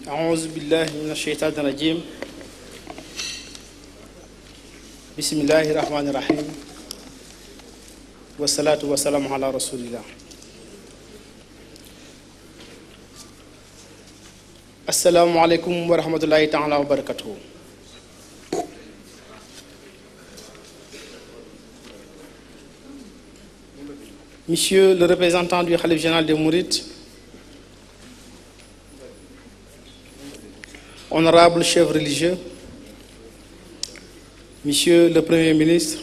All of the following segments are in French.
أعوذ بالله من الشيطان الرجيم بسم الله الرحمن الرحيم والصلاة والسلام على رسول الله. السلام عليكم ورحمة الله تعالى وبركاته. Monsieur le représentant du Khalife général des Mourides, honorables chefs religieux, Monsieur le Premier ministre,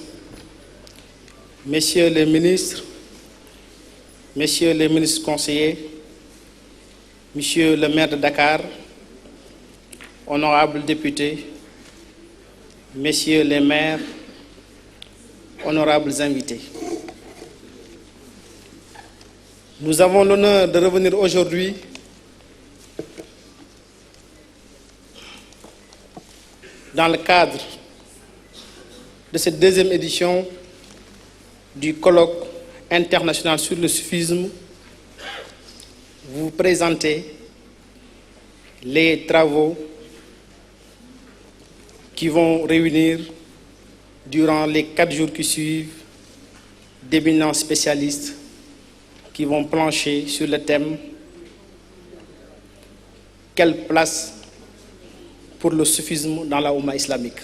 Messieurs les ministres, Messieurs les ministres conseillers, Monsieur le maire de Dakar, honorables députés, Messieurs les maires, honorables invités. Nous avons l'honneur de revenir aujourd'hui dans le cadre de cette deuxième édition du colloque international sur le soufisme, vous présenter les travaux qui vont réunir durant les 4 jours qui suivent d'éminents spécialistes qui vont plancher sur le thème « Quelle place pour le soufisme dans la Oumma islamique ?»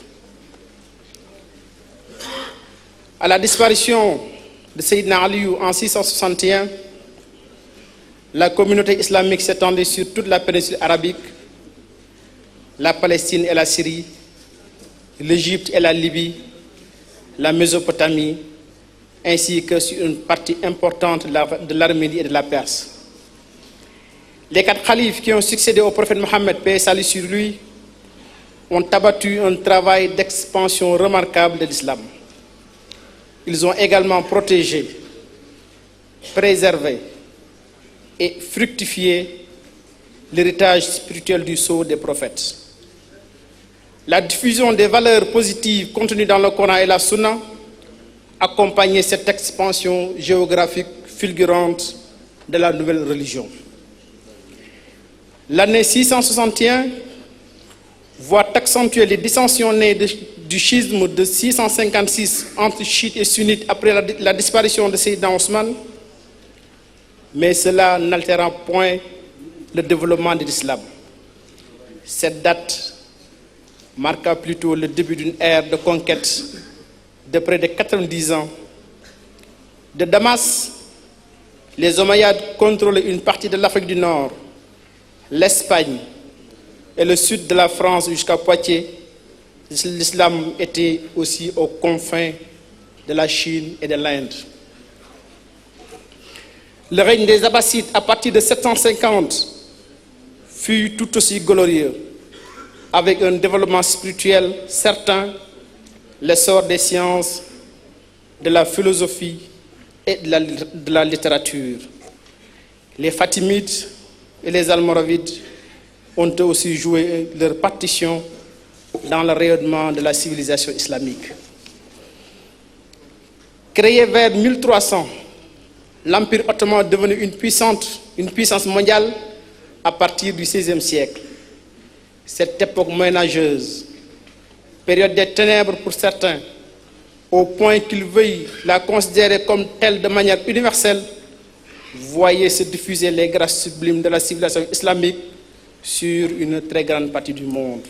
À la disparition de Sayyidina Aliou en 661, la communauté islamique s'étendait sur toute la péninsule arabique, la Palestine et la Syrie, l'Égypte et la Libye, la Mésopotamie, ainsi que sur une partie importante de l'Arménie et de la Perse. Les 4 khalifes qui ont succédé au prophète Mohammed, paix et salut sur lui, ont abattu un travail d'expansion remarquable de l'islam. Ils ont également protégé, préservé et fructifié l'héritage spirituel du sceau des prophètes. La diffusion des valeurs positives contenues dans le Coran et la Sunna accompagnait cette expansion géographique fulgurante de la nouvelle religion. L'année 661 voit accentuer les dissensions nées du schisme de 656 entre chiites et sunnites après la disparition de Sayyidina Osman, mais cela n'altérera point le développement de l'islam. Cette date marqua plutôt le début d'une ère de conquête de près de 90 ans. De Damas, les Omeyyades contrôlaient une partie de l'Afrique du Nord, l'Espagne et le sud de la France jusqu'à Poitiers. L'islam était aussi aux confins de la Chine et de l'Inde. Le règne des Abbassides à partir de 750 fut tout aussi glorieux, avec un développement spirituel certain, l'essor des sciences, de la philosophie et de la littérature. Les Fatimides et les Almoravides ont aussi joué leur partition dans le rayonnement de la civilisation islamique. Créé vers 1300, l'Empire ottoman est devenu une puissance mondiale à partir du XVIe siècle. Cette époque moyenâgeuse, période des ténèbres pour certains, au point qu'ils veuillent la considérer comme telle de manière universelle, voyait se diffuser les grâces sublimes de la civilisation islamique sur une très grande partie du monde,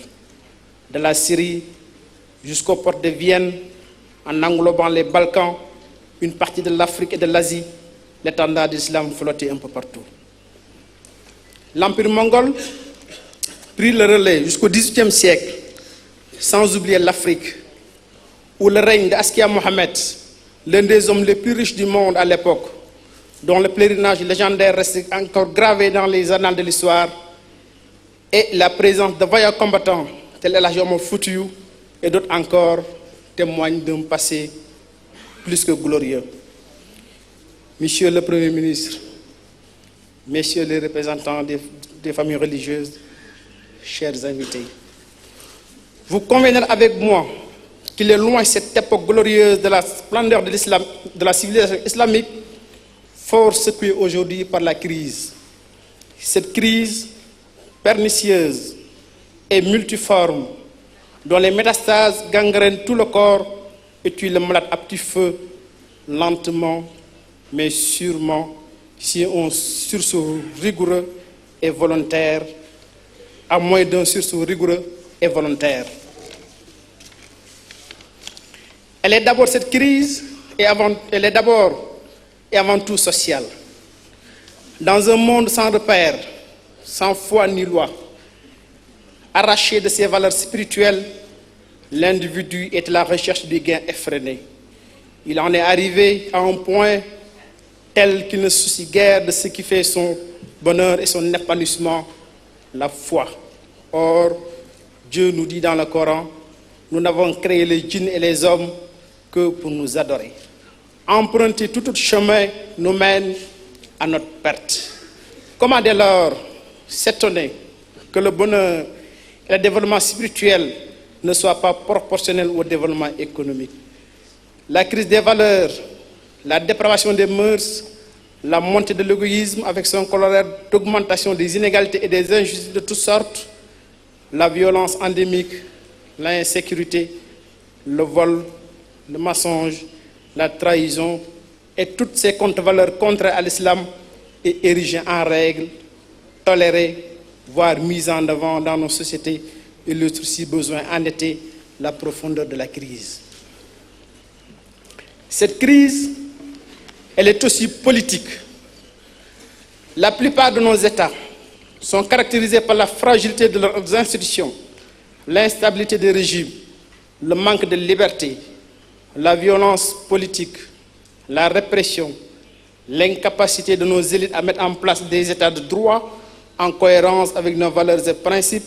de la Syrie jusqu'aux portes de Vienne, en englobant les Balkans, une partie de l'Afrique et de l'Asie. L'étendard de l'islam flottait un peu partout. L'Empire mongol prit le relais jusqu'au XVIIIe siècle, sans oublier l'Afrique, où le règne d'Askia Mohamed, l'un des hommes les plus riches du monde à l'époque, dont le pèlerinage légendaire reste encore gravé dans les annales de l'histoire, et la présence de vaillants combattants tels El Hadji Omar Foutiyou et d'autres encore témoignent d'un passé plus que glorieux. Monsieur le Premier ministre, Messieurs les représentants des familles religieuses, chers invités, vous conviendrez avec moi qu'il est loin cette époque glorieuse de la splendeur de l'islam, de la civilisation islamique, fort secouée aujourd'hui par la crise. Cette crise pernicieuse et multiforme, dont les métastases gangrènent tout le corps et tuent le malade à petit feu, lentement, mais sûrement, si un sursaut rigoureux et volontaire, à moins d'un sursaut rigoureux et volontaire. Elle est d'abord cette crise, elle est d'abord et avant tout sociale. Dans un monde sans repère, sans foi ni loi, arraché de ses valeurs spirituelles, l'individu est à la recherche du gain effréné. Il en est arrivé à un point tel qu'il ne se soucie guère de ce qui fait son bonheur et son épanouissement, la foi. Or, Dieu nous dit dans le Coran, nous n'avons créé les djinns et les hommes que pour nous adorer. Emprunter tout autre chemin nous mène à notre perte. Comment dès lors s'étonner que le bonheur et le développement spirituel ne soient pas proportionnels au développement économique? La crise des valeurs, la dépravation des mœurs, la montée de l'égoïsme avec son corollaire d'augmentation des inégalités et des injustices de toutes sortes, la violence endémique, l'insécurité, le vol, le mensonge, la trahison et toutes ces contre-valeurs contraires à l'islam et érigées en règle, tolérées, voire mises en avant dans nos sociétés, illustrent si besoin en était la profondeur de la crise. Cette crise, elle est aussi politique. La plupart de nos États sont caractérisés par la fragilité de leurs institutions, l'instabilité des régimes, le manque de liberté, la violence politique, la répression, l'incapacité de nos élites à mettre en place des États de droit en cohérence avec nos valeurs et principes,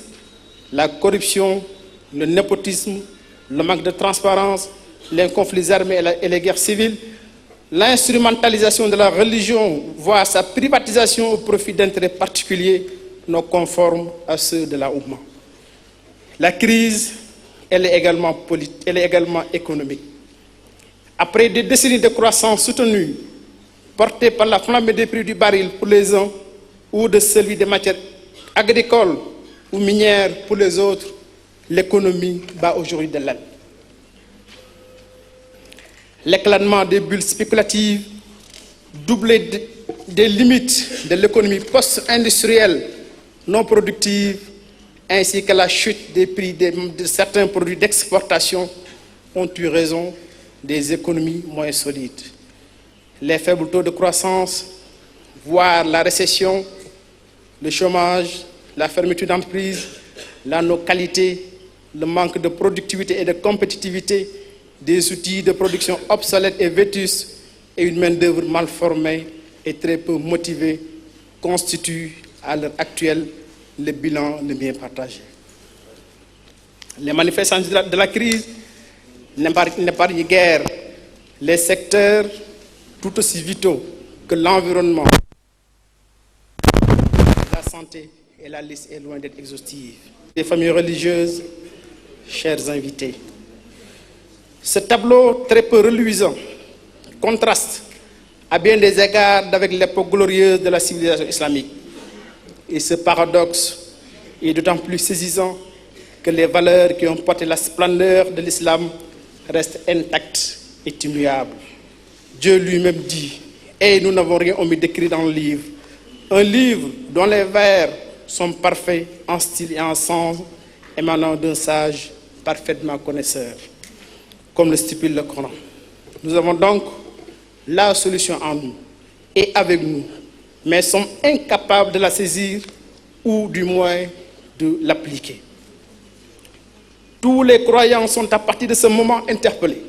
la corruption, le népotisme, le manque de transparence, les conflits armés et les guerres civiles, l'instrumentalisation de la religion, voire sa privatisation au profit d'intérêts particuliers non conformes à ceux de la Oumma. La crise, elle est également politique, elle est également économique. Après des décennies de croissance soutenue, portée par la flambée des prix du baril pour les uns ou de celui des matières agricoles ou minières pour les autres, l'économie bat aujourd'hui de l'aile. L'éclatement des bulles spéculatives, doublé des limites de l'économie post-industrielle non productive, ainsi que la chute des prix de certains produits d'exportation ont eu raison des économies moins solides. Les faibles taux de croissance, voire la récession, le chômage, la fermeture d'entreprises, la non-qualité, le manque de productivité et de compétitivité, des outils de production obsolètes et vétustes et une main-d'œuvre mal formée et très peu motivée constituent à l'heure actuelle le bilan le bien partagé. Les manifestations de la crise n'épargnent guère les secteurs tout aussi vitaux que l'environnement, la santé, et la liste est loin d'être exhaustive. Les familles religieuses, chers invités, ce tableau très peu reluisant contraste à bien des égards avec l'époque glorieuse de la civilisation islamique. Et ce paradoxe est d'autant plus saisissant que les valeurs qui ont porté la splendeur de l'islam restent intactes et immuables. Dieu lui-même dit, et nous n'avons rien omis d'écrire dans le livre, un livre dont les vers sont parfaits en style et en sens, émanant d'un sage parfaitement connaisseur, comme le stipule le Coran. Nous avons donc la solution en nous et avec nous, mais sommes incapables de la saisir ou du moins de l'appliquer. Tous les croyants sont à partir de ce moment interpellés,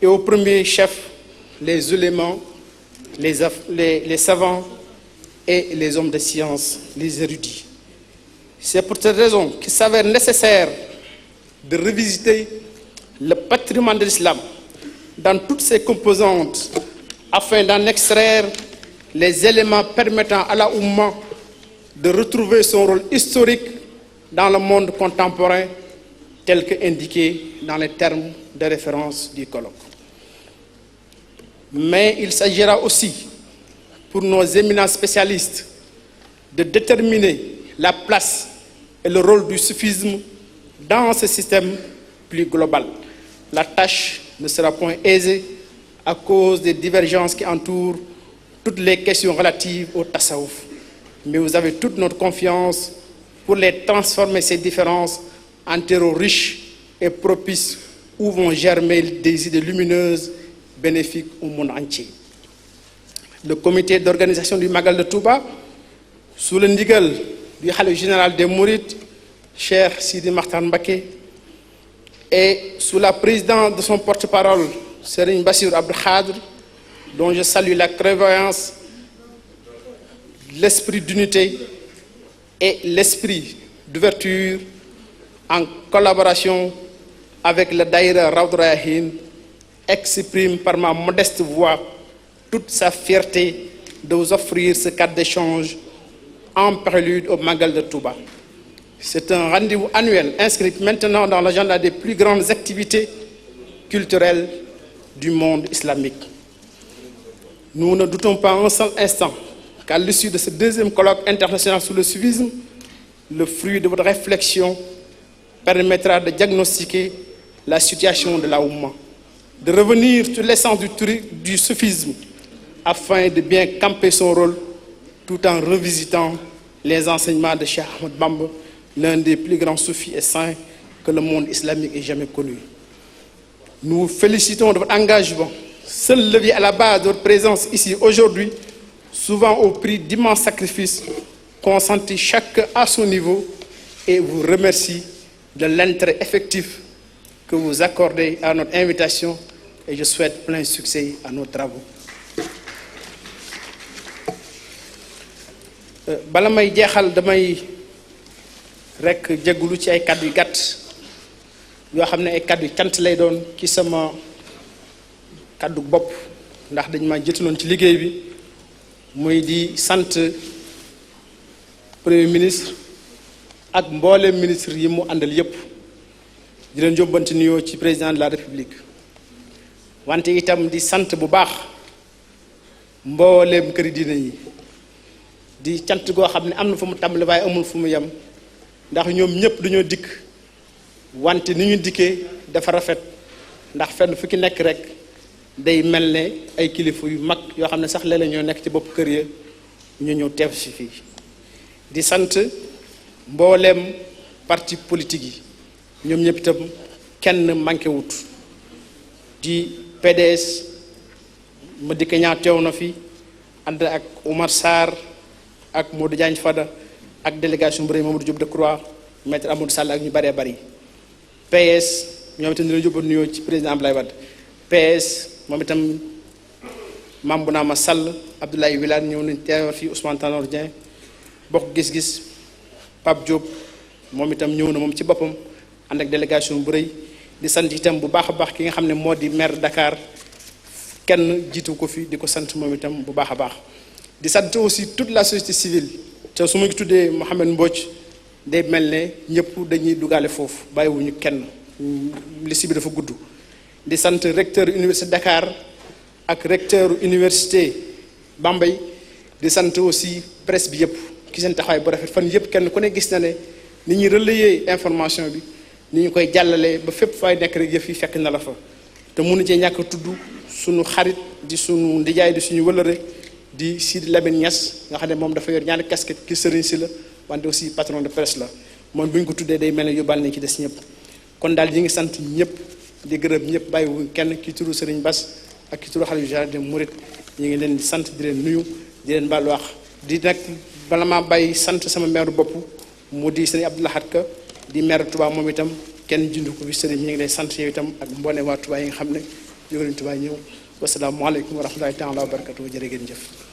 et au premier chef, les éléments, les savants et les hommes de science, les érudits. C'est pour cette raison qu'il s'avère nécessaire de revisiter le patrimoine de l'islam dans toutes ses composantes afin d'en extraire les éléments permettant à la Oumma de retrouver son rôle historique dans le monde contemporain tel que indiqué dans les termes de référence du colloque. Mais il s'agira aussi pour nos éminents spécialistes de déterminer la place et le rôle du soufisme dans ce système plus global. La tâche ne sera point aisée à cause des divergences qui entourent toutes les questions relatives au tasawuf. Mais vous avez toute notre confiance pour les transformer, ces différences, en terreau riche et propice où vont germer des idées lumineuses bénéfiques au monde entier. Le comité d'organisation du Magal de Touba, sous le ndigal du khalife général des Mourides, Cheikh Sidi Makhtar Mbacké, et sous la présidence de son porte-parole, Serigne Bassirou Abdou Khadre, dont je salue la clairvoyance, l'esprit d'unité et l'esprit d'ouverture, en collaboration avec le Daïra Rawdu Rayaahin, exprime par ma modeste voix toute sa fierté de vous offrir ce cadre d'échange en prélude au Magal de Touba. C'est un rendez-vous annuel inscrit maintenant dans l'agenda des plus grandes activités culturelles du monde islamique. Nous ne doutons pas un seul instant qu'à l'issue de ce deuxième colloque international sur le soufisme, le fruit de votre réflexion permettra de diagnostiquer la situation de la Oumma, de revenir sur l'essence du soufisme afin de bien camper son rôle tout en revisitant les enseignements de Cheikh Ahmadou Bamba, l'un des plus grands soufis et saints que le monde islamique ait jamais connu. Nous vous félicitons de votre engagement, seul levier à la base de votre présence ici aujourd'hui, souvent au prix d'immenses sacrifices consentis chacun à son niveau, et vous remercie de l'intérêt effectif que vous accordez à notre invitation, et je souhaite plein succès à nos travaux. bala may jeexal damay rekk jéggulu ci ay kàddu yu gàtt yoo xam ne ay kàddu yu cant lay doon ci sama kàddu bopp ndax dañ ma jëtaloon ci liggéey bi muy di sant premier ministre ak mbooleem ministre yi mu àndal yépp di leen yóbbante nuyoo ci président de la république wante itam di sant bu baax mbooleem këri diine yi di cant goo xam ne am na fu mu tàmbali waaye amul fu mu yem ndax ñoom ñëpp dañoo dikk wante ni ñu dikkee dafa rafet ndax fenn fu ki nekk rek day mel ne ay kilifa yu mag yoo xam ne sax léeg-léeg ñoo nekk ci bopp kër ya ñu ñëw teew si fii di sant mbooleem parti politique yi ñoom ñëpp itam kenn manqué wut di PDS ma dikk ñaa teew na fi ànd ak Oumar Sarr ak Modou Diagne Fada ak délégation bu rëy Mamadou Diop Decroix maître Amadou Sall ak ñu bëree bëri PS ñoom itam dina yóbbu nuyoo ci président Abdoulaye Wade PS moom itam Mame Bounama Sall Abdoulaye Wilane ñëw nañ teewal fii Ousmane Tanor Dieng bokk gis-gis Pape Diop moom itam ñëw na moom ci boppam ànd ak délégation bu rëy di sant itam bu baax a baax ki nga xam ne moo di maire Dakar kenn jiitu ko fi di ko sant moom itam bu baax a baax di sant aussi toute la société civile te su ma ngi tuddee Mouhamed Mbodj day mel ne ñëpp dañuy dugaale foofu bàyyiwuñu kenn liste bi dafa gudd di sant recteur université Dakar ak recteur université Bambey di sant aussi presse bi yëpp ki seen taxawaay bu rafet fan yëpp kenn ku ne gis na ne ni ñuy relayer information bi ni ñu koy jàllalee ba fépp fay nekk rek yëf yi fekk na la fa te mënu cee ñàkk tudd suñu xarit di suñu ndijaay di suñu wëlëre di Sidi Lamine Niass nga xam ne moom dafa yor ñaari casquette ki sëriñ si la wante aussi patron de presse la moom bu ñu ko tuddee day mel ne yóbbaal nañ ci des ñëpp kon daal ñi ngi sant ñëpp di gërëm ñëpp bàyyiwuñ kenn ki turu sëriñ Bass ak ki turu xalifa général des Mourides ñi ngi leen di sant di leen nuyu di leen baal wax di nag bala maa bàyyi sant sama maire bopp mu di sëriñ Abdou Lahad Ka di maire Touba moom itam kenn jundu ko fi sëriñ ñi ngi lay sant yow itam ak mboolem waa Touba yi nga xam ne jóge nañ Touba ñëw wasalaamaaleykum wa rahmatulahi taala wa barakatuh jërë ngeen jëf